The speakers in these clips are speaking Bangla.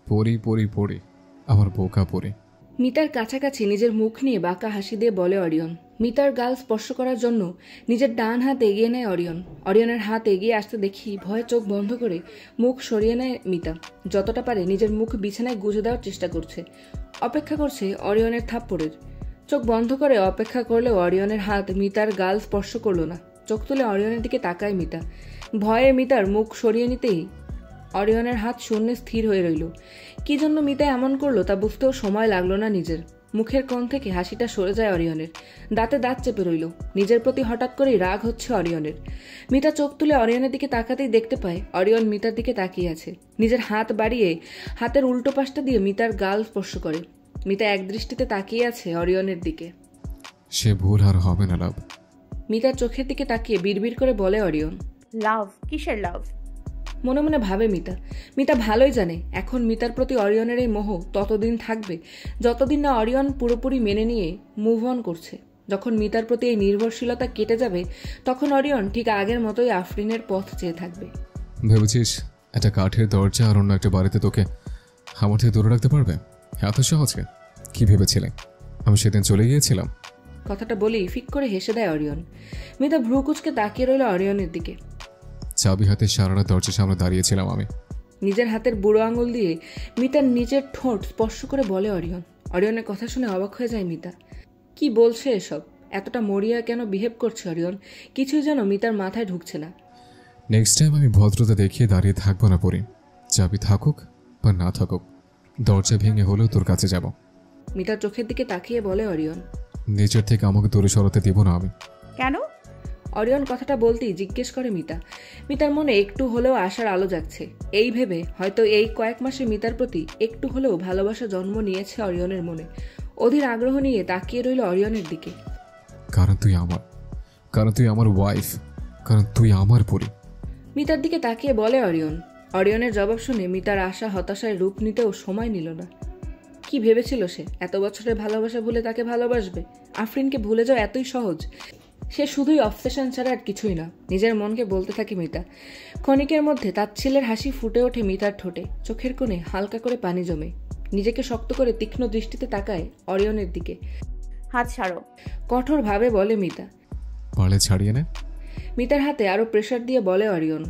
পড়ি পড়ি পড়ি, আমার বোকা পড়ি। মিতার কাছাকাছি নিজের মুখ নিয়ে বাঁকা হাসি দিয়ে বলে অরিয়ন। মিতার গাল স্পর্শ করার জন্য নিজের ডান হাত এগিয়ে নেয় অরিয়ন। অরিয়নের হাত এগিয়ে আসতে দেখি ভয়ে চোখ বন্ধ করে মুখ সরিয়ে নেয় মিতা। যতটা পারে নিজের মুখ বিছানায় গুজে দেওয়ার চেষ্টা করছে, অপেক্ষা করছে অরিয়নের থাপ্পড়ের। চোখ বন্ধ করে অপেক্ষা করলেও অরিয়নের হাত মিতার গাল স্পর্শ করল না। চোখ তুলে অরিয়নের দিকে তাকায় মিতা। ভয়ে মিতার মুখ সরিয়ে নিতেই অরিয়নের হাত শূন্যে স্থির হয়ে রইল। কি জন্য মিতা এমন করলো তা বুঝতেও সময় লাগলো না নিজের। মুখের কোণ থেকে হাসিটা সরে যায় অরিয়নের। দাঁতে দাঁত চেপে রইল। নিজের প্রতি হঠাৎ করেই রাগ হচ্ছে অরিয়নের। মিতা চোখ তুলে অরিয়নের দিকে তাকাতেই দেখতে পায় অরিয়ন মিতার দিকে তাকিয়ে আছে। নিজের হাত বাড়িয়ে হাতের উল্টো পাশটা দিয়ে মিতার গাল স্পর্শ করে। মিতা একদৃষ্টিতে তাকিয়ে আছে অরিয়নের দিকে। সে ভুল আর হবে না লাভ। মিতার চোখের দিকে তাকিয়ে বিড়বিড় করে বলে অরিয়ন। লাভ? কিসের লাভ? মনে মনে ভাবে মিতা। মিতা ভালোই জানে এখন মিতার প্রতি অরিয়নের এই মোহ ততদিন থাকবে যতদিন না অরিয়ন পুরোপুরি মেনে নিয়ে মুভ অন করছে। যখন মিতার প্রতি এই নির্ভরশীলতা কেটে যাবে তখন অরিয়ন ঠিক আগের মতোই আফরিনের পথ চেয়ে থাকবে। ভেবেছিস একটা কাঠের দরজা আর অন্য একটা বাড়িতে তোকে আমার থেকে দূরে রাখতে পারবে? এত সহজে? কি ভেবেছিলে আমি সেদিন চলে গিয়েছিলাম? কথাটা বলেই ফিক করে হেসে দেয় অরিয়ন। মিতা ভ্রু কুচকে তাকিয়ে রইল অরিয়নের দিকে। চাবি হাতে সারা রাত দরজার সামনে দাঁড়িয়েছিলাম আমি। নিজের হাতের বুড়ো আঙুল দিয়ে মিতার নিজের ঠোঁট স্পর্শ করে বলে অরিয়ন। অরিয়নের কথা শুনে অবাক হয়ে যায় মিতা। কি বলছে এসব? এতটা মরিয়া কেন বিহেভ করছে অরিয়ন? কিছুই যেন মিতার মাথায় ঢুকছে না। নেক্সট টাইম আমি ভদ্রতা দেখিয়ে দাঁড়িয়ে থাকবো না পরি। চাবি থাকুক বা না থাকুক, দরজা ভেঙে হলেও তোর কাছে যাব। মিতার চোখের দিকে তাকিয়ে বলে অরিয়ন। নিজের থেকে আমাকে দূরে সরাতে দেব না আমি। কেন? অরিয়ন কথাটা বলতেই জিজ্ঞেস করে মিতা। মিতার মনে একটু হলেও আশার আলো জাগছে। এই ভেবে হয়তো এই কয়েক মাসে মিতার প্রতি একটু হলেও ভালোবাসা জন্ম নিয়েছে অরিয়নের মনে। অধীর আগ্রহ নিয়ে তাকিয়ে রইল অরিয়নের দিকে। কারণ তুই আমার ওয়াইফ, কারণ তুই আমার পরি। মিতার দিকে তাকিয়ে বলে অরিয়ন। অরিয়নের জবাব শুনে মিতার আশা হতাশায় রূপ নিতেও সময় নিল না। কি ভেবেছিল সে এত বছরের ভালোবাসা ভুলে তাকে ভালোবাসবে? আফরিনকে ভুলে যাও এতই সহজ? সে শুধুই অবসেশন ছাড়া আর কিছুই না। নিজের মনকে বলতে থাকে মিতা। ক্ষণিকের মধ্যে তাচ্ছিলের হাসি ফুটে ওঠে মিতার ঠোঁটে। চোখের কোণে হালকা করে পানি জমে। নিজেকে শক্ত করে তীক্ষ্ণ দৃষ্টিতে তাকায় অরিয়নের দিকে। হাত ছাড়ো, কঠোরভাবে বলে মিতা। পারলে ছাড়িয়ে নে। মিতার হাতে আরো প্রেসার দিয়ে বলে অরিয়ন।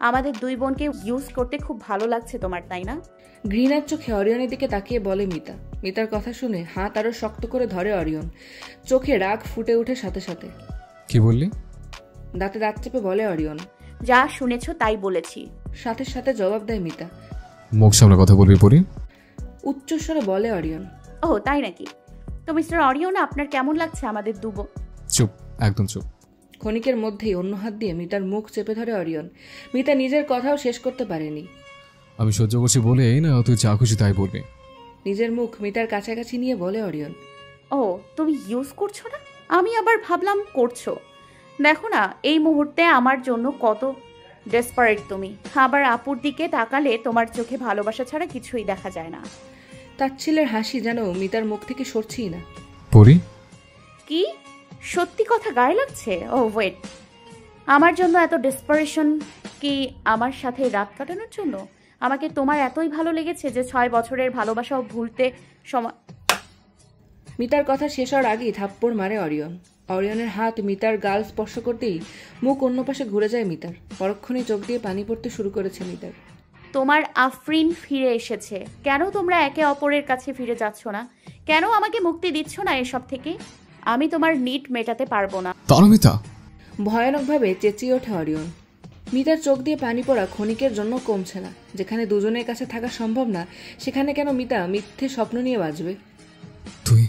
আমাদের দুই বোনকে ইউজ করতে খুব ভালো লাগছে তোমার, তাই না? ঘৃণার চোখে অরিয়নের দিকে তাকিয়ে বলে মিতা। মিতার কথা শুনে হাত আরো শক্ত করে ধরে অরিয়ন। চোখে রাগ ফুটে ওঠে সাথে সাথে। কি বললি? দাঁতে দাঁত চেপে বলে অরিয়ন। যা শুনেছ তাই বলেছি। সাথে সাথে জবাব দেয় মিতা। মুখ সামনে কথা বলবি পরি। উচ্চস্বরে বলে অরিয়ন। ও তাই নাকি? তো মিস্টার অরিয়ন, আপনার কেমন লাগছে আমাদের দুবো? চুপ, একদম চুপ। ক্ষণিকের মধ্যেই অন্য হাত দিয়ে মিতার মুখ চেপে ধরে অরিয়ন। মিতা নিজের কথাও শেষ করতে পারেনি। আমি সহ্য করছি বলে এই না তুই যা খুশি তাই বলবি। নিজের মুখ মিতার কাছাকাছি নিয়ে বলে অরিয়ন। ও, তুমি ইউজ করছো না? আমি আবার ভাবলাম করছো। দেখো না এই মুহূর্তে আমার জন্য কত ডেসপারেট তুমি। আবার আপুর দিকে তাকালে তোমার চোখে ভালোবাসা ছাড়া কিছুই দেখা যায় না। তাচ্ছিলের হাসি যেন মিতার মুখ থেকে সরছেই না। পরি, কি সত্যি কথা গায়ে লাগছে? ও ওয়েট, আমার জন্য এত ডেসপারেশন কি আমার সাথে রাত কাটানোর জন্য? আমাকে তোমার এতই ভালো লেগেছে যে 6 বছরের ভালোবাসাও ভুলতে সময়। মিতার কথা শেষ হওয়ার আগেই থাপ্পড় মারে অরিয়ন। অরিয়নের হাত মিতার গাল স্পর্শ করতেই মুখ অন্য পাশে ঘুরে যায় মিতার। পরক্ষণেই চোখ দিয়ে পানি পড়তে শুরু করেছে মিতার। তোমার আফরিন ফিরে এসেছে। কেন তোমরা একে অপরের কাছে ফিরে যাচ্ছ না? কেন আমাকে মুক্তি দিচ্ছ না এসব থেকে? আমি তোমার নিড মেটাতে পারবো না। তারমিতা, ভয়ানকভাবে চেঁচিয়ে ওঠে অরিয়ন। মিতার চোখ দিয়ে পানি পড়া ক্ষণিকের জন্য কমছে না। যেখানে দুজনের কাছে থাকা সম্ভব না সেখানে কেন মিতা মিথ্যে স্বপ্ন নিয়ে বাঁচবে? তুই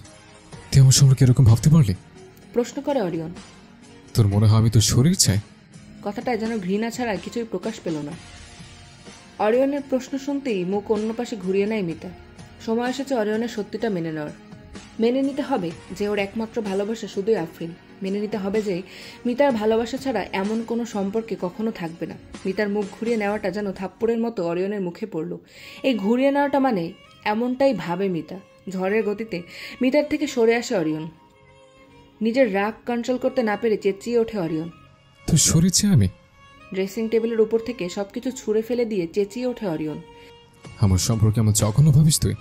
আমার সম্পর্কে এরকম ভাবতে পারলি? প্রশ্ন করে অরিয়ন। তোর মনে হয় আমি তোর শরীর চাই? কথাটায় যেন ঘৃণা ছাড়া কিছুই প্রকাশ পেল না। অরিয়নের প্রশ্ন শুনতেই মুখ অন্য পাশে ঘুরিয়ে নেয় মিতা। সময় এসেছে অরিয়নের সত্যিটা মেনে নেওয়ার। মেনে নিতে হবে যে ওর একমাত্র ভালোবাসা শুধুই আফরিন। মেনে নিতে হবে যে মিতার ভালোবাসা ছাড়া এমন কোনো সম্পর্কে কখনো থাকবে না। মিতার মুখ ঘুরিয়ে নেওয়াটা যেন থাপ্পড়ের মতো অরিয়নের মুখে পড়ল। এই ঘুরিয়ে নেওয়াটা মানে এমনটাই ভাবে মিতা। ঝড়ের গতিতে মিতার থেকে সরে আসে অরিয়ন। নিজের রাগ কন্ট্রোল করতে না পেরে চেঁচিয়ে ওঠে অরিয়ন। তোর শরীর চাই আমি? ড্রেসিং টেবিলের উপর থেকে সবকিছু ছুঁড়ে ফেলে দিয়ে চেঁচিয়ে ওঠে অরিয়ন। আমার সম্পর্কে আমার জঘন্য ভাবিস তুই?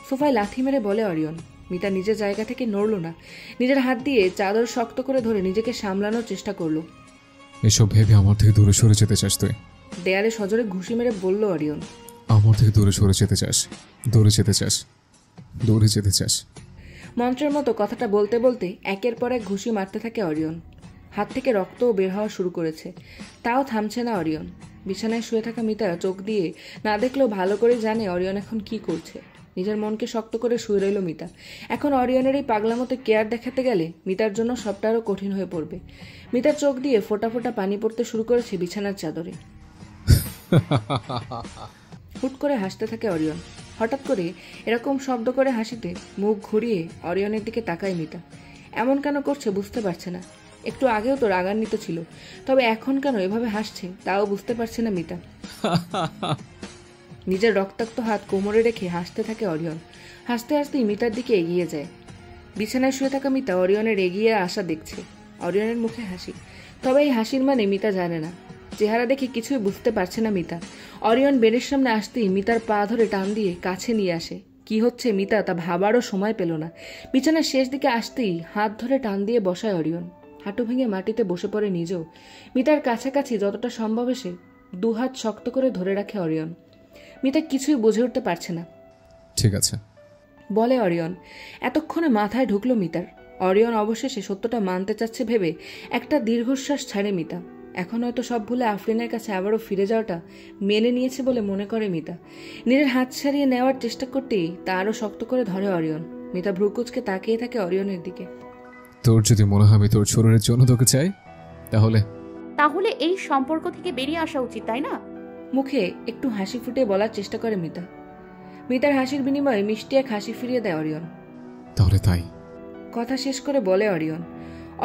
সোফায় লাথি মেরে বলে অরিয়ন। মিতা নিজের জায়গা থেকে নড়ল না, নিজের হাত দিয়ে চাদর শক্ত করে ধরে নিজেকে সামলানোর চেষ্টা করলো। এসব ভেবে আমার থেকে দূরে সরে যেতে চাস তুই? দেয়ালে সজোরে ঘুষি মেরে বলল অরিয়ন। আমার থেকে দূরে সরে যেতে চাস? দূরে যেতে চাস? দূরে যেতে চাস? মন্ত্রের মতো কথাটা বলতে বলতে একের পর এক ঘুষি মারতে থাকে অরিয়ন। হাত থেকে রক্তও বের হওয়া শুরু করেছে, তাও থামছে না অরিয়ন। বিছানায় শুয়ে থাকা মিতা চোখ দিয়ে না দেখলেও ভালো করে জানে অরিয়ন এখন কি করছে। নিজের মনকে শক্ত করে শুয়ে রইল মিতা। এখন অরিয়নের এই পাগলামতো কেয়ার দেখাতে গেলে মিতার জন্য সবটা আরও কঠিন হয়ে পড়বে। মিতার চোখ দিয়ে ফোঁটা ফোঁটা পানি পড়তে শুরু করেছে বিছানার চাদরে। হুট করে হাসতে থাকে অরিয়ন। হঠাৎ করে এরকম শব্দ করে হাসিতে মুখ ঘুরিয়ে অরিয়নের দিকে তাকায় মিতা। এমন কেন করছে বুঝতে পারছে না। একটু আগেও তো রাগান্বিত ছিল, তবে এখন কেন এভাবে হাসছে তাও বুঝতে পারছে না মিতা। নিজের রক্তাক্ত হাত কোমরে রেখে হাসতে থাকে অরিয়ন। হাসতে হাসতেই মিতার দিকে এগিয়ে যায়। বিছানায় শুয়ে থাকা মিতা অরিয়নের এগিয়ে আসা দেখছে। অরিয়নের মুখে হাসি, তবে এই হাসির মানে মিতা জানে না। চেহারা দেখে কিছুই বুঝতে পারছে না মিতা। অরিয়ন বেডের সামনে আসতেই মিতার পা ধরে টান দিয়ে কাছে নিয়ে আসে। কি হচ্ছে মিতা তা ভাবারও সময় পেল না। বিছানার শেষ দিকে আসতেই হাত ধরে টান দিয়ে বসায় অরিয়ন। হাঁটু ভেঙে মাটিতে বসে পড়ে নিজেও। মিতার কাছাকাছি যতটা সম্ভব এসে দুহাত শক্ত করে ধরে রাখে অরিয়ন। মিতা কিছুই বুঝে উঠতে পারছে না। ঠিক আছে বলে অরিয়ন। এতক্ষণে মাথায় ঢুকলো মিতার। অরিয়ন অবশেষে সত্যটা মানতে চাচ্ছে ভেবে একটা দীর্ঘশ্বাস ছাড়ে মিতা। এখন হয়তো সব ভুলে আফরিনের কাছে আবারও ফিরে যাওয়াটা মেনে নিয়েছে বলে মনে করে মিতা। নিজের হাত ছাড়িয়ে নেওয়ার চেষ্টা করতেই তা আরও শক্ত করে ধরে অরিয়ন। মিতা ভ্রুকুচকে তাকিয়ে থাকে অরিয়নের দিকে। তোর যদি মনে হয় আমি তোর শরীরের জন্য তোকে চাই, তাহলে তাহলে এই সম্পর্ক থেকে বেরিয়ে আসা উচিত, তাই না? মুখে একটু হাসি ফুটে বলার চেষ্টা করে মিতা। মিতার হাসির বিনিময়ে মিষ্টি এক হাসি ফিরিয়ে দেয় অরিয়ন। তাহলে তাই। কথা শেষ করে বলে অরিয়ন।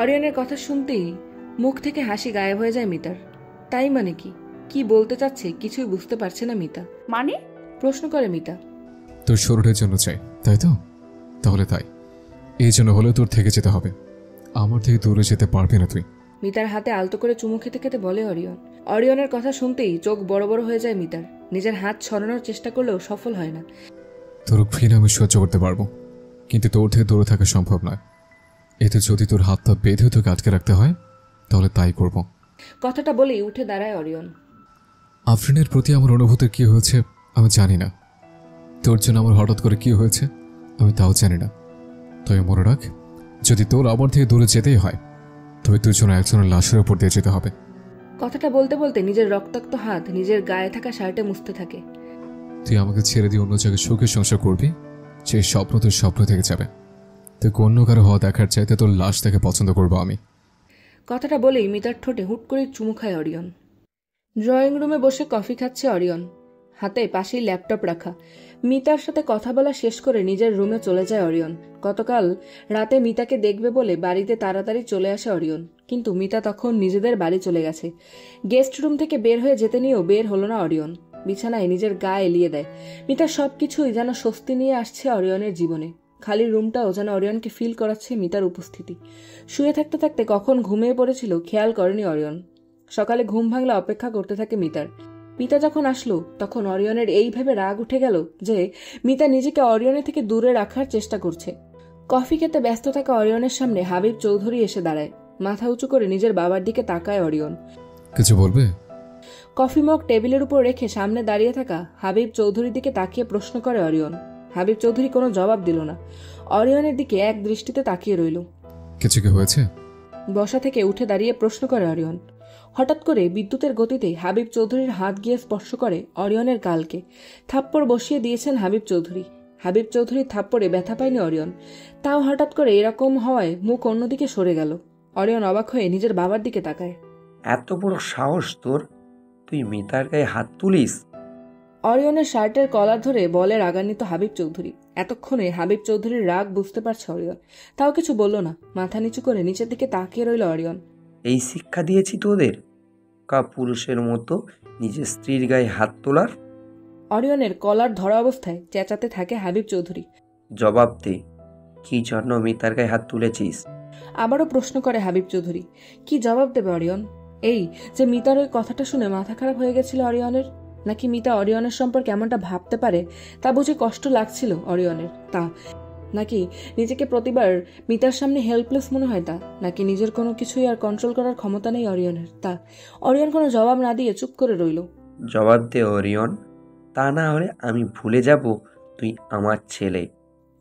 অরিয়নের কথা শুনতেই মুখ থেকে হাসি গায়েব হয়ে যায় মিতার। তাই মানে কি? কি বলতে চাচ্ছে কিছুই বুঝতে পারছে না মিতা। মানে? প্রশ্ন করে মিতা। তোর শরীরের জন্য চাই, তাই তো? তাহলে তাই। এই জন্য হলেও তোর থেকে যেতে হবে। আমার থেকে দূরে যেতে পারবি না তুই। মিতার হাতে আলতো করে চুমু খেতে খেতে বলে অরিয়ন। অরিয়নের কথা শুনতেই চোখ বড় বড় হয়ে যায় মিতার। নিজের হাত ছড়ানোর চেষ্টা করলেও সফল হয় না। তোর ঘৃণা আমি সহ্য করতে পারবো, কিন্তু তোর থেকে দূরে থাকা সম্ভব নয়। এতে যদি তোর হাতটা বেঁধে তোকে আটকে রাখতে হয় তাহলে তাই করব। কথাটা বলেই উঠে দাঁড়ায় অরিয়ন। আফরিনের প্রতি আমার অনুভূতি কি হয়েছে আমি জানি না। তোর জন্য আমার হঠাৎ করে কি হয়েছে আমি তাও জানি না। তবে মনে রাখ, যদি তোর আমার থেকে দূরে যেতেই হয় তবে তুই যেন একজনের লাশের উপর দিয়ে যেতে হবে। কথাটা বলতে বলতে নিজের রক্তাক্ত হাত নিজের গায়ে থাকা শার্টে মুছতে থাকে। তুই আমাকে ছেড়ে দিয়ে অন্য জায়গায় সুখে সংসার করবি, সেই স্বপ্ন তোর স্বপ্ন থেকে যাবে। তুই অন্য কারো হওয়া দেখার চাইতে তোর লাশ থেকে পছন্দ করবো আমি। কথাটা বলেই মিতার ঠোঁটে হুট করে চুমু খায় অরিয়ন। ড্রয়িং রুমে বসে কফি খাচ্ছে অরিয়ন, হাতে পাশেই ল্যাপটপ রাখা। মিতার সাথে কথা বলা শেষ করে নিজের রুমে চলে যায় অরিয়ন। গতকাল রাতে মিতাকে দেখবে বলে বাড়িতে তাড়াতাড়ি চলে আসে অরিয়ন, কিন্তু মিতা তখন নিজেদের বাড়ি চলে গেছে। গেস্ট রুম থেকে বের হয়ে যেতে নিয়েও বের হলো না অরিয়ন। বিছানায় নিজের গা এলিয়ে দেয়। মিতার সবকিছুই যেন স্বস্তি নিয়ে আসছে অরিয়নের জীবনে। খালি রুমটাও যেন অরিয়নকে ফিল করাচ্ছে মিতার উপস্থিতি। শুয়ে থাকতে থাকতে কখন ঘুমিয়ে পড়েছিল খেয়াল করেনি অরিয়ন। সকালে ঘুম ভাঙলে অপেক্ষা করতে থাকে মিতার। মিতা যখন আসলো তখন অরিয়নের এই ভেবে রাগ উঠে গেল যে মিতা নিজেকে অরিয়নের থেকে দূরে রাখার চেষ্টা করছে। কফি খেতে ব্যস্ত থাকা অরিয়নের সামনে হাবিব চৌধুরী এসে দাঁড়ায়। মাথা উঁচু করে নিজের বাবার দিকে তাকায় অরিয়ন। কিছু বলবে? কফি মগ টেবিলের উপর রেখে সামনে দাঁড়িয়ে থাকা হাবিব চৌধুরীর দিকে তাকিয়ে প্রশ্ন করে অরিয়ন। হাবিব চৌধুরী কোনো জবাব দিল না, অরিয়নের দিকে এক দৃষ্টিতে তাকিয়ে রইল। কিছু কি হয়েছে? বসা থেকে উঠে দাঁড়িয়ে প্রশ্ন করে অরিয়ন। হঠাৎ করে বিদ্যুতের গতিতে হাবিব চৌধুরীর হাত গিয়ে স্পর্শ করে অরিয়নের গালকে। থাপ্পড় বসিয়ে দিয়েছেন হাবিব চৌধুরী। হাবিব চৌধুরীর থাপ্পড়ে ব্যথা পায়নি অরিয়ন, তাও হঠাৎ করে এরকম হওয়ায় মুখ অন্যদিকে সরে গেল। অরিয়ন অবাক হয়ে নিজের বাবার দিকে তাকায়। এত বড় সাহস তোর, তুই মিতার গায়ে হাত তুলিস? অরিয়নের শার্টের কলার ধরে বলে রাগান্বিত হাবিব চৌধুরী। এতক্ষণে হাবিব চৌধুরীর রাগ বুঝতে পারছে অরিয়ন, তাও কিছু বলল না। মাথা নিচু করে নিচের দিকে তাকিয়ে রইল অরিয়ন। এই শিক্ষা দিয়েছি তোদের, পুরুষের মতো নিজের স্ত্রীর গায়ে হাত তোলার? অরিয়নের কলার ধরা অবস্থায় চেঁচাতে থাকে হাবিব চৌধুরী। জবাব দে, কি জন্য মিতার গায়ে হাত তুলেছিস? আবারও প্রশ্ন করে হাবিব চৌধুরী। কি জবাব দেবে অরিয়ন? এই যে মিতার ওই কথাটা শুনে মাথা খারাপ হয়ে গেছিল অরিয়নের, নাকি মিতা অরিয়নের সম্পর্কে এমনটা ভাবতে পারে তা বুঝে কষ্ট লাগছিল অরিয়নের, তা নাকি নিজেকে প্রতিবার মিতার সামনে হেল্পলেস মনে হয়, তা নাকি নিজের কোনো কিছুই আর কন্ট্রোল করার ক্ষমতা নেই অরিয়নের, তা অরিয়ন কোনো জবাব না দিয়ে চুপ করে রইল। জবাব দে অরিয়ন, তা না হলে আমি ভুলে যাব তুই আমার ছেলে।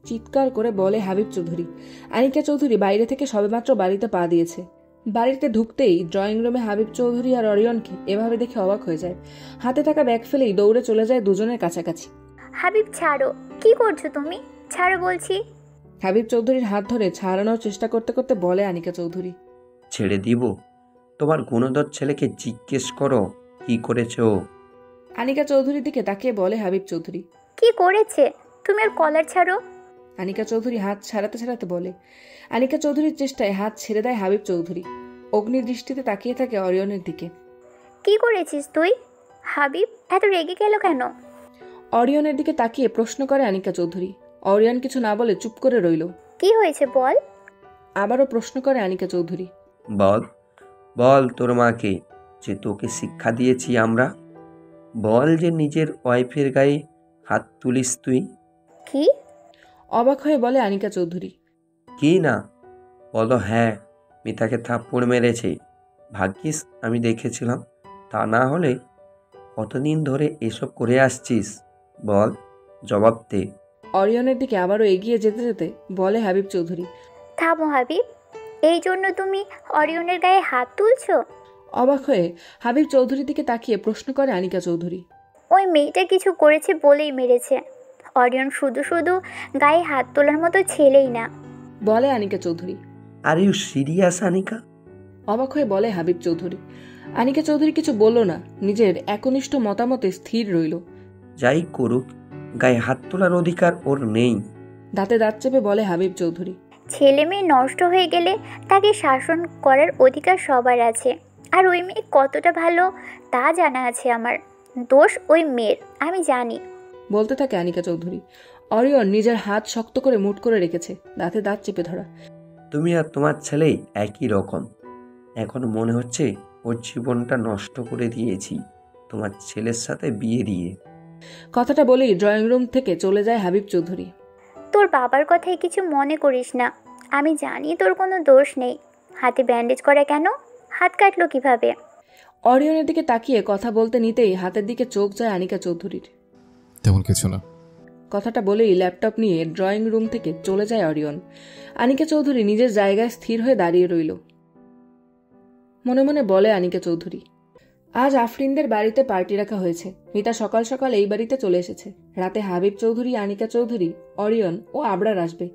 চিৎকার করে বলে হাবিব চৌধুরী। আনিকা চৌধুরী বাইরে থেকে সবেমাত্র বাড়িতে পা দিয়েছে। বাড়িতে ঢুকতেই ড্রয়িং রুমে হাবিব চৌধুরী আর অরিয়নকে এভাবে দেখে অবাক হয়ে যায়। হাতে থাকা ব্যাগ ফেলেই দৌড়ে চলে যায় দুজনের কাছাকাছি। হাবিব ছাড়ো, কি করছো তুমি? ছাড়ো বলছি। হাবিব চৌধুরীর হাত ধরে ছাড়ানোর চেষ্টা করতে করতে বলে আনিকা চৌধুরী। ছেড়ে দিব? তোমার গুণধর ছেলেকে জিজ্ঞেস করো কি করেছে ও। আনিকা চৌধুরীর দিকে তাকিয়ে বলে হাবিব চৌধুরী। কি করেছে? তুমি ওর কলার ছাড়ো। আনিকা চৌধুরী হাত ছাড়াতে ছাড়াতে বলে। আনিকা চৌধুরীর চেষ্টায় হাত ছেড়ে দেয় হাবিব চৌধুরী। অগ্নি দৃষ্টিতে তাকিয়ে থাকে অরিয়নের দিকে। কি করেছিস তুই? হাবিব এত রেগে গেল কেন? অরিয়নের দিকে তাকিয়ে প্রশ্ন করে আনিকা চৌধুরী। অরিয়ন কিছু না বলে চুপ করে রইল। কি হয়েছে বল। আবারও প্রশ্ন করে আনিকা চৌধুরী। বল বল তোর মাকে যে তোকে শিক্ষা দিয়েছি আমরা। বল যে নিজের ওয়াইফের গায়ে হাত তুলিস তুই। কি? অবাক হয়ে বলে আনিকা চৌধুরী। কি না? বলো হ্যাঁ, মিতাকে থাপ্পড় মেরেছে। ভাগ্যিস আমি দেখেছিলাম, তা না হলে কতদিন ধরে এসব করে আসছিস? বল, জবাব দে। অরিয়নের দিকে আবারও এগিয়ে যেতে যেতে বলে হাবিব চৌধুরী। থামো হাবিব, এই জন্য তুমি অরিয়নের গায়ে হাত তুলছো? অবাক হয়ে হাবিব চৌধুরীর দিকে তাকিয়ে প্রশ্ন করে আনিকা চৌধুরী। ওই মেয়েটা কিছু করেছে বলেই মেরেছে। অরিয়ন শুধু শুধু গায়ে হাত তোলার মতো ছেলেই না। বলে Anika Chowdhury. Are you serious Anika? অবাক হয়ে বলে হাবিব চৌধুরী। আনিকা চৌধুরী কিছু বলল না, নিজের একনিষ্ঠ মতামতে স্থির রইল। যাই করুক, গায়ে হাত তোলার অধিকার ওর নেই। দাঁতে দাঁত চেপে বলে হাবিব চৌধুরী। ছেলে মেয়ে নষ্ট হয়ে গেলে তাকে শাসন করার অধিকার সবার আছে। আর ওই মেয়ে কতটা ভালো তা জানা আছে আমার। দোষ ওই মেয়ের, আমি জানি। বলতে থাকে আনিকা চৌধুরী। অরিয়ন নিজের হাত শক্ত করে মুঠ করে রেখেছে, দাঁতে দাঁত চেপে ধরা। তুমি আর তোমার ছেলেই একই রকম। এখন মনে হচ্ছে ওর জীবনটা নষ্ট করে দিয়েছি তোমার ছেলের সাথে বিয়ে দিয়ে। কথাটা বলেই ড্রয়িং রুম থেকে চলে যায় হাবিব চৌধুরী। তোর বাবার কথায় কিছু মনে করিস না। আমি জানি তোর কোনো দোষ নেই। হাতে ব্যান্ডেজ করা কেন? হাত কাটলো কিভাবে? অরিয়নের দিকে তাকিয়ে কথা বলতে নিতেই হাতের দিকে চোখ যায় আনিকা চৌধুরীর। তেমন কিছু না। কথাটা বলেই ল্যাপটপ নিয়ে ড্রয়িং রুম থেকে চলে যায় অরিয়ন। আনিকা চৌধুরী নিজের জায়গায় স্থির হয়ে দাঁড়িয়ে রইল। মনে মনে বলে আনিকা চৌধুরী, আজ আফরিনদের বাড়িতে পার্টি রাখা হয়েছে। মিতা সকাল সকাল এই বাড়িতে চলে এসেছে। রাতে হাবিব চৌধুরী, আনিকা চৌধুরী, অরিয়ন ও আবরার আসবে।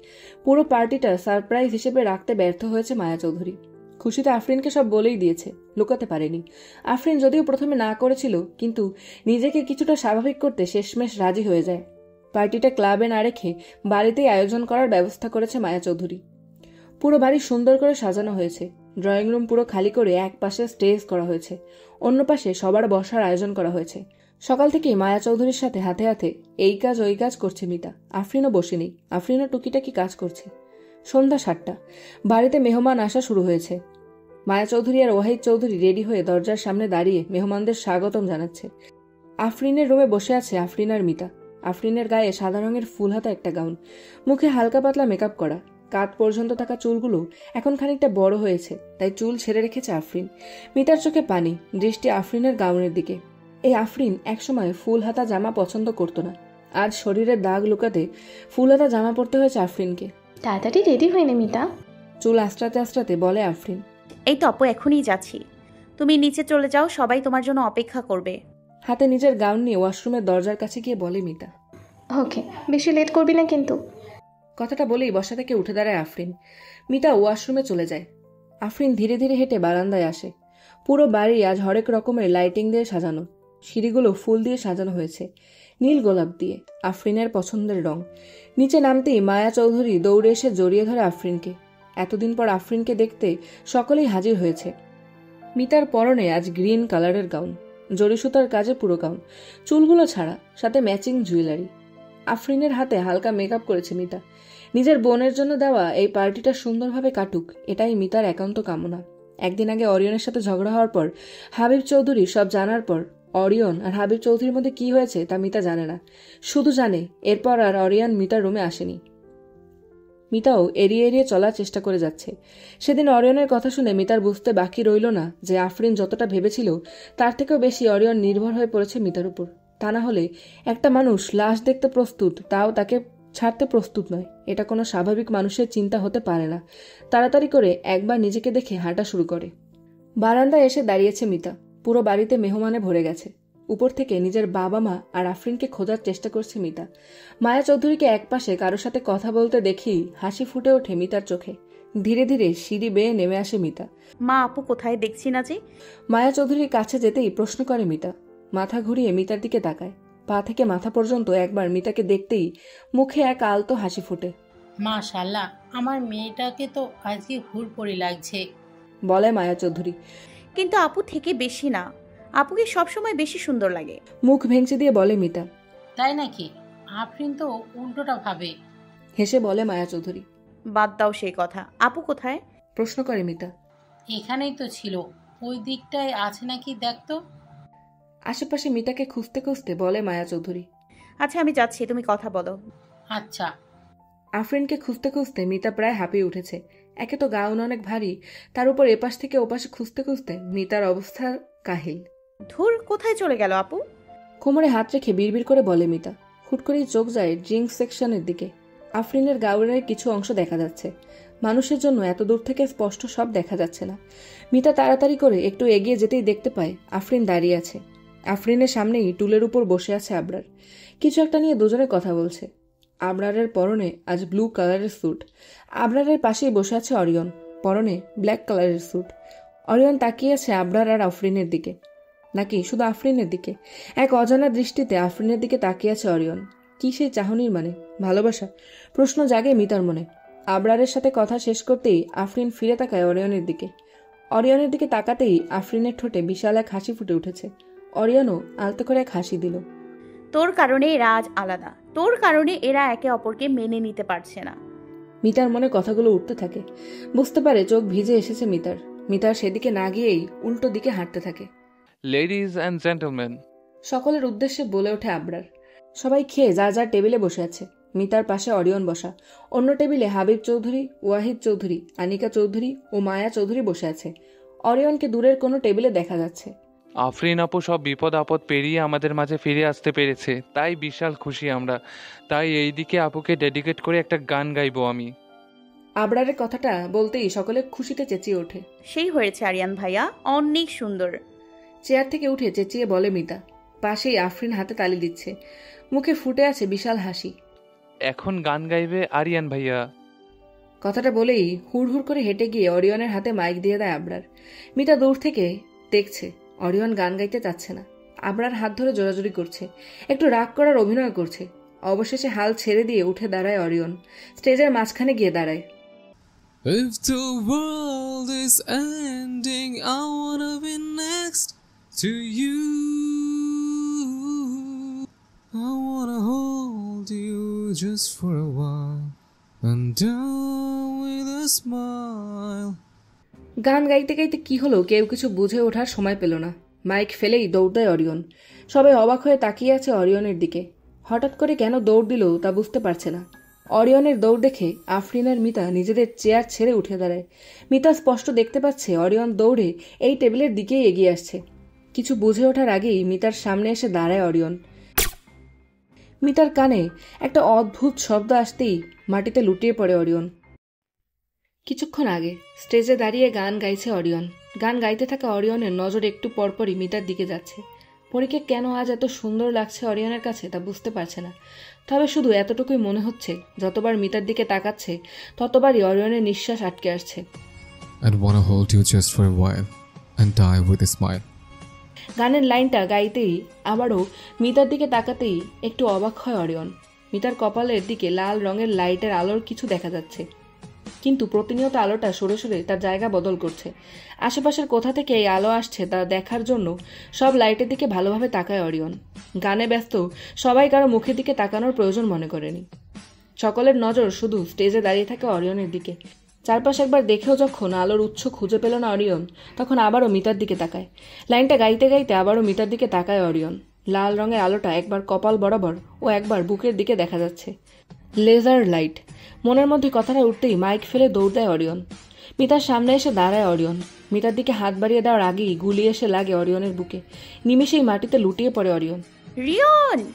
পুরো পার্টিটা সারপ্রাইজ হিসেবে রাখতে ব্যর্থ হয়েছে মায়া চৌধুরী। খুশিতে আফরিনকে সব বলেই দিয়েছে, লুকাতে পারেনি। আফরিন যদিও প্রথমে না করেছিল, কিন্তু নিজেকে কিছুটা স্বাভাবিক করতে শেষমেশ রাজি হয়ে যায়। পার্টিটা ক্লাবে না রেখে বাড়িতেই আয়োজন করার ব্যবস্থা করেছে মায়া চৌধুরী। পুরো বাড়ি সুন্দর করে সাজানো হয়েছে। ড্রয়িং রুম পুরো খালি করে এক পাশে স্টেজ করা হয়েছে, অন্য পাশে সবার বসার আয়োজন করা হয়েছে। সকাল থেকেই মায়া চৌধুরীর সাথে হাতে হাতে এই কাজ ওই কাজ করছে মিতা। আফরিনও বসেনি, আফরিনও টুকিটাকি কাজ করছে। সন্ধ্যা 7টা, বাড়িতে মেহমান আসা শুরু হয়েছে। মায়া চৌধুরী আর ওয়াহিদ চৌধুরী রেডি হয়ে দরজার সামনে দাঁড়িয়ে মেহমানদের স্বাগতম জানাচ্ছে। আফরিনের রুমে বসে আছে আফরিন আর মিতা। আফরিনের গায়ে সাদা রঙের ফুল হাতা একটা গাউন, মুখে হালকা পাতলা মেকআপ করা। কাঁধ পর্যন্ত থাকা চুলগুলো এখন খানিকটা বড় হয়েছে, তাই চুল ছেড়ে রেখেছে আফরিন। মিতার চোখে পানি, দৃষ্টি আফরিনের গাউনের দিকে। এই আফরিন একসময় ফুল হাতা জামা পছন্দ করতো না, আজ শরীরের দাগ লুকাতে ফুল হাতা জামা পরতে হয়েছে আফরিনকে। তাড়াতাড়ি রেডি হয়নি মিতা? চুল আস্ত্রাতে আস্ত্রাতে বলে আফরিন। এই তো আপু, এখনই যাচ্ছি। তুমি নিচে চলে যাও, সবাই তোমার জন্য অপেক্ষা করবে। হাতে নিজের গাউন নিয়ে ওয়াশরুমের দরজার কাছে গিয়ে বলে মিতা। ওকে, বেশি লেট করবি না কিন্তু। কথাটা বলেই বসা থেকে উঠে দাঁড়ায় আফরিন। মিতা ওয়াশরুমে চলে যায়। আফরিন ধীরে ধীরে হেঁটে বারান্দায় আসে। পুরো বাড়ি আজ হরেক রকমের লাইটিং দিয়ে সাজানো। সিঁড়িগুলো ফুল দিয়ে সাজানো হয়েছে, নীল গোলাপ দিয়ে, আফরিনের পছন্দের রং। নিচে নামতেই মায়া চৌধুরী দৌড়ে এসে জড়িয়ে ধরে আফরিনকে। এতদিন পর আফরিনকে দেখতে সকলেই হাজির হয়েছে। মিতার পরনে আজ গ্রিন কালারের গাউন, জরি সুতার কাজে পুরো গাউন, চুলগুলো ছাড়া, সাথে ম্যাচিং জুয়েলারি। আফরিনের হাতে হালকা মেকআপ করেছে মিতা। নিজের বোনের জন্য দেওয়া এই পার্টিটা সুন্দরভাবে কাটুক, এটাই মিতার একান্ত কামনা। একদিন আগে অরিয়নের সাথে ঝগড়া হওয়ার পর হাবিব চৌধুরী সব জানার পর অরিয়ন আর হাবিব চৌধুরীর মধ্যে কি হয়েছে তা মিতা জানে না, শুধু জানে এরপর আর অরিয়ন মিতার রুমে আসেনি। মিতাও এড়িয়ে এড়িয়ে চলার চেষ্টা করে যাচ্ছে। সেদিন অরিয়নের কথা শুনে মিতার বুঝতে বাকি রইল না যে আফরিন যতটা ভেবেছিল তার থেকেও বেশি অরিয়ন নির্ভর হয়ে পড়েছে মিতার উপর। তা না হলে একটা মানুষ লাশ দেখতে প্রস্তুত, তাও তাকে ছাড়তে প্রস্তুত নয়, এটা কোনো স্বাভাবিক মানুষের চিন্তা হতে পারে না। তাড়াতাড়ি করে একবার নিজেকে দেখে হাঁটা শুরু করে। বারান্দায় এসে দাঁড়িয়েছে মিতা। পুরো বাড়িতে মেহমানে ভরে গেছে। উপর থেকে নিজের বাবা মা আর আফরিনকে খোঁজার চেষ্টা করছে মিতা। মায়া চৌধুরীকে একপাশে কারোর সাথে কথা বলতে দেখি হাসি ফুটে ওঠে মিতার চোখে। ধীরে ধীরে সিঁড়ি বেয়ে নেমে আসে মিতা। মা, আপু কোথায় দেখছি না যে? মায়া চৌধুরীর কাছে যেতেই প্রশ্ন করে মিতা। মাথা ঘুরিয়ে মিতার দিকে তাকায়। পা থেকে মাথা পর্যন্ত একবার মিতাকে দেখতেই মুখে এক আলতো হাসি ফোটে। মাশাআল্লাহ, আমার মেয়েটাকে তো আজকে হুড়পড়ি লাগছে, বলে মায়া চৌধুরী। কিন্তু আপু থেকে বেশি না, আপুকে সবসময় বেশি সুন্দর লাগে। মুখ ভেঙচি দিয়ে বলে মিতা। তাই নাকি? আফরিন তো উল্টোটা ভাবে। হেসে বলে মায়া চৌধুরী। বাদ দাও সেই কথা, আপু কোথায়? প্রশ্ন করে মিতা। এখানেই তো ছিল, ওই দিকটায় আছে নাকি দেখতো। আশেপাশে মিতাকে খুঁজতে খুঁজতে বলে মায়া চৌধুরী। আচ্ছা আমি যাচ্ছি, তুমি কথা বলো। আচ্ছা। আফরিনকে খুঁজতে খুঁজতে মিতা প্রায় হাঁপিয়ে উঠেছে। একে তো গাউন অনেক ভারী, তার উপর এপাশ থেকে ওপাশে খুঁজতে খুঁজতে মিতার অবস্থা কাহিল। ধুর, কোথায় চলে গেল আপু? কোমরে হাত রেখে বিড়বিড় করে বলে মিতা। হুট করেই চোখ যায় ড্রিঙ্কস সেকশনের দিকে। আফরিনের গাউনের কিছু অংশ দেখা যাচ্ছে। মানুষের জন্য এত দূর থেকে স্পষ্ট সব দেখা যাচ্ছে না। মিতা তাড়াতাড়ি করে একটু এগিয়ে যেতেই দেখতে পায় আফরিন দাঁড়িয়ে আছে। আফরিনের সামনেই টুলের উপর বসে আছে আবরার। কিছু একটা নিয়ে দুজনে কথা বলছে। আবরারের পরনে আজ ব্লু কালারের স্যুট। আবরারের পাশেই বসে আছে অরিয়ন, পরনে ব্ল্যাক কালারের স্যুট। অরিয়ন তাকিয়ে আছে আবরার আর আফরিনের দিকে, নাকি শুধু আফরিনের দিকে। এক অজানা দৃষ্টিতে আফরিনের দিকে তাকিয়ে আছে অরিয়ন। কি সেই চাহনির মানে? ভালোবাসা? প্রশ্ন জাগে মিতার মনে। আবরারের সাথে কথা শেষ করতেই আফরিন ফিরে তাকায় অরিয়নের দিকে। অরিয়নের দিকে তাকাতেই আফরিনের ঠোঁটে বিশাল এক হাসি ফুটে উঠেছে। অরিয়নও আলতো করে এক হাসি দিল। তোর কারণে এরা আজ আলাদা, তোর কারণে এরা একে অপরকে মেনে নিতে পারছে না। মিতার মনে কথাগুলো উঠতে থাকে। বুঝতে পারে চোখ ভিজে এসেছে মিতার। মিতার সেদিকে না গিয়েই উল্টো দিকে হাঁটতে থাকে। লেডিজ অ্যান্ড জেন্টলম্যান, সকলের উদ্দেশ্যে বলে ওঠে আবরার। সবাই খেয়ে যার যার টেবিলে বসে আছে। মিতার পাশে অরিয়ন বসা। অন্য টেবিলে হাবিব চৌধুরী, ওয়াহিদ চৌধুরী, আনিকা চৌধুরী ও মায়া চৌধুরী বসে আছে। অরিয়নকে দূরের কোনো টেবিলে দেখা যাচ্ছে। আফরিন আপু সব বিপদ আপদ পেরিয়ে আমাদের মাঝে ফিরে আসতে পেরেছে, তাই বিশাল খুশি আমরা। তাই এই দিকে আপুকে ডেডিকেট করে একটা গান গাইবো আমি। আবরারের কথাটা বলতেই সকলে খুশিতে চেঁচিয়ে ওঠে। সেই হয়েছে আরিয়ান ভাইয়া, অনেক সুন্দর। চেয়ার থেকে উঠে চেঁচিয়ে বলে মিতা। পাশেই আফরিন হাতে তালি দিচ্ছে। মুখে ফুটে আছে বিশাল হাসি। এখন গান গাইবে আরিয়ান ভাইয়া। কথাটা বলেই হুড় হুড় করে হেঁটে গিয়ে অরিয়নের হাতে মাইক দিয়ে দেয় আবরার। মিতা দূর থেকে দেখছে অরিয়ন গান গাইতে চাচ্ছে না। আবরার হাত ধরে জোরাজুরি করছে, একটু রাগ করার অভিনয় করছে। অবশেষে হাল ছেড়ে দিয়ে উঠে দাঁড়ায় অরিয়ন। স্টেজের মাঝখানে গিয়ে দাঁড়ায়। If the world is ending, I wanna be next to you. I wanna hold you just for a while and down with a smile. গান গাইতে গাইতে কি হলো কেউ কিছু বুঝে ওঠার সময় পেল না। মাইক ফেলেই দৌড় দেয় অরিয়ন। সবাই অবাক হয়ে তাকিয়ে আছে অরিয়নের দিকে। হঠাৎ করে কেন দৌড় দিল তা বুঝতে পারছে না। অরিয়নের দৌড় দেখে আফরিন আর মিতা নিজেদের চেয়ার ছেড়ে উঠে দাঁড়ায়। মিতা স্পষ্ট দেখতে পাচ্ছে অরিয়ন দৌড়ে এই টেবিলের দিকেই এগিয়ে আসছে। কিছু বুঝে ওঠার আগেই মিতার সামনে এসে দাঁড়ায় অরিয়ন। মিতার কানে একটা অদ্ভুত শব্দ আসতেই মাটিতে লুটিয়ে পড়ে অরিয়ন। কিছুক্ষণ আগে স্টেজে দাঁড়িয়ে গান গাইছে অরিয়ন। গান গাইতে থাকা অরিয়নের নজর একটু পরপরই মিতার দিকে যাচ্ছে। পরীকে কেন আজ এত সুন্দর লাগছে অরিয়নের কাছে তা বুঝতে পারছে না। তবে শুধু এতটুকুই মনে হচ্ছে, যতবার মিতার দিকে তাকাচ্ছে ততবারই অরিয়নের নিঃশ্বাস আটকে আসছে। And wanna hold you just for a while and die with a smile. গানের লাইনটা গাইতেই আবারও মিতার দিকে তাকাতেই একটু অবাক হয় অরিয়ন। মিতার কপালের দিকে লাল রঙের লাইটের আলোর কিছু দেখা যাচ্ছে, কিন্তু প্রতিনিয়ত আলোটা সরে সরে তার জায়গা বদল করছে। আশেপাশের কোথা থেকে এই আলো আসছে তা দেখার জন্য সব লাইটের দিকে ভালোভাবে তাকায় অরিয়ন। গানে ব্যস্ত সবাই কারো মুখের দিকে তাকানোর প্রয়োজন মনে করেনি। সকলের নজর শুধু স্টেজে দাঁড়িয়ে থাকা অরিয়নের দিকে। চারপাশ একবার দেখেও যখন আলোর উৎস খুঁজে পেল না অরিয়ন, তখন আবারও মিতার দিকে তাকায়। লাইনটা গাইতে গাইতে আবারও মিতার দিকে তাকায় অরিয়ন। লাল রঙের আলোটা একবার কপাল বরাবর ও একবার বুকের দিকে দেখা যাচ্ছে। Laser light. মনের মধ্যে কথাটা উঠতেই মাইক ফেলে দৌড় দেয় অরিয়ন। মিতার সামনে এসে দাঁড়ায় অরিয়ন। মিতার দিকে হাত বাড়িয়ে দেওয়ার আগেই গুলি এসে লাগে অরিয়নের বুকে। নিমেষেই মাটিতে লুটিয়ে পড়ে অরিয়ন। রিয়ন!